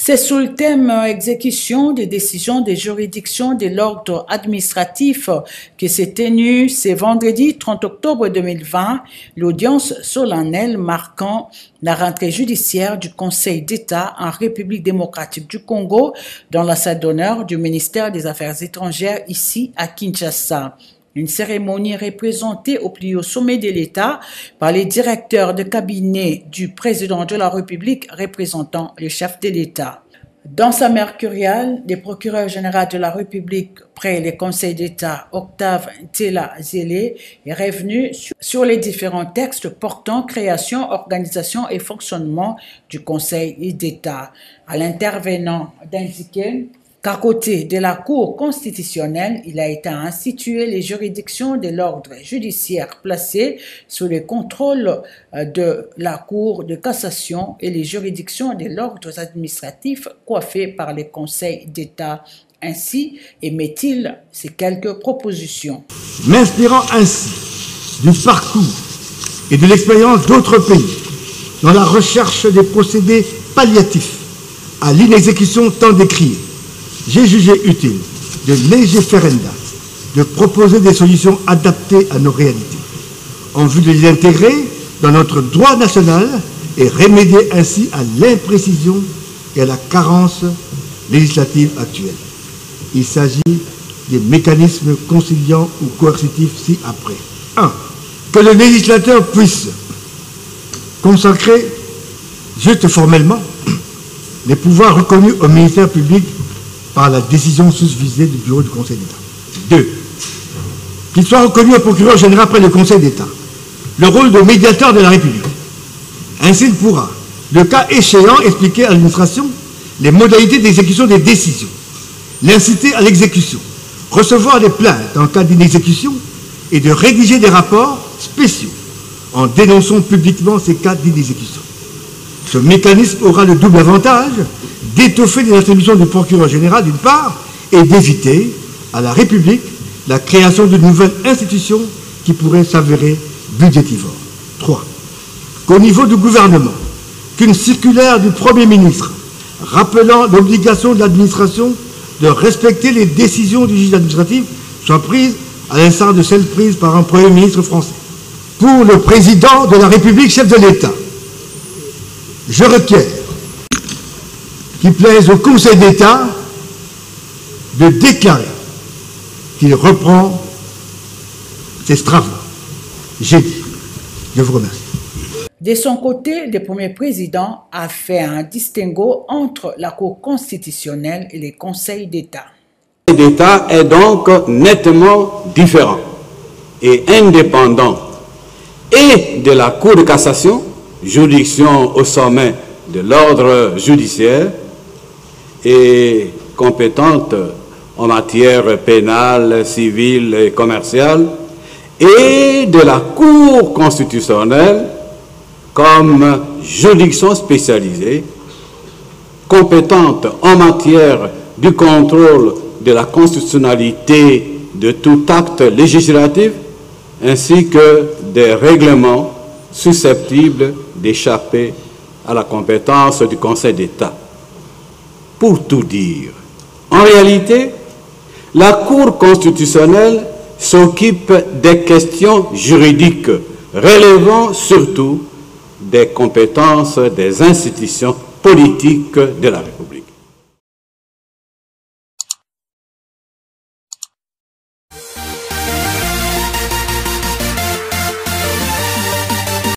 C'est sous le thème exécution des décisions des juridictions de l'ordre administratif que s'est tenue ce vendredi 30 octobre 2020 l'audience solennelle marquant la rentrée judiciaire du Conseil d'État en République démocratique du Congo dans la salle d'honneur du ministère des Affaires étrangères ici à Kinshasa. Une cérémonie représentée au plus haut sommet de l'État par les directeurs de cabinet du président de la République représentant le chef de l'État. Dans sa mercuriale, le procureur général de la République près le Conseil d'État, Octave Ntela-Zélé, est revenu sur les différents textes portant création, organisation et fonctionnement du Conseil d'État. À l'intervenant d'indiquer qu'à côté de la Cour constitutionnelle, il a été institué les juridictions de l'ordre judiciaire placées sous le contrôle de la Cour de cassation et les juridictions de l'ordre administratif coiffées par le Conseil d'État. Ainsi émet-il ces quelques propositions. M'inspirant ainsi du parcours et de l'expérience d'autres pays dans la recherche des procédés palliatifs à l'inexécution tant décriée, j'ai jugé utile de légiférenda, de proposer des solutions adaptées à nos réalités, en vue de les intégrer dans notre droit national et remédier ainsi à l'imprécision et à la carence législative actuelle. Il s'agit des mécanismes conciliants ou coercitifs ci-après. 1. Que le législateur puisse consacrer, juste formellement, les pouvoirs reconnus au ministère public par la décision susvisée du bureau du Conseil d'État. 2. Qu'il soit reconnu au procureur général près du Conseil d'État le rôle de médiateur de la République. Ainsi, il pourra, le cas échéant, expliquer à l'administration les modalités d'exécution des décisions, l'inciter à l'exécution, recevoir des plaintes en cas d'inexécution et de rédiger des rapports spéciaux en dénonçant publiquement ces cas d'inexécution. Ce mécanisme aura le double avantage d'étoffer les attributions du procureur général d'une part et d'éviter à la République la création de nouvelles institutions qui pourraient s'avérer budgétivores. 3. Qu'au niveau du gouvernement, qu'une circulaire du Premier ministre rappelant l'obligation de l'administration de respecter les décisions du juge administratif soit prise à l'instar de celles prises par un Premier ministre français. Pour le président de la République, chef de l'État, je requiers qu'il plaise au Conseil d'État de déclarer qu'il reprend ses travaux. J'ai dit. Je vous remercie. De son côté, le premier président a fait un distinguo entre la Cour constitutionnelle et les conseils d'État. Le Conseil d'État est donc nettement différent et indépendant et de la Cour de cassation, juridiction au sommet de l'ordre judiciaire, et compétente en matière pénale, civile et commerciale, et de la Cour constitutionnelle comme juridiction spécialisée, compétente en matière du contrôle de la constitutionnalité de tout acte législatif, ainsi que des règlements susceptibles d'échapper à la compétence du Conseil d'État. Pour tout dire, en réalité, la Cour constitutionnelle s'occupe des questions juridiques relevant surtout des compétences des institutions politiques de la République.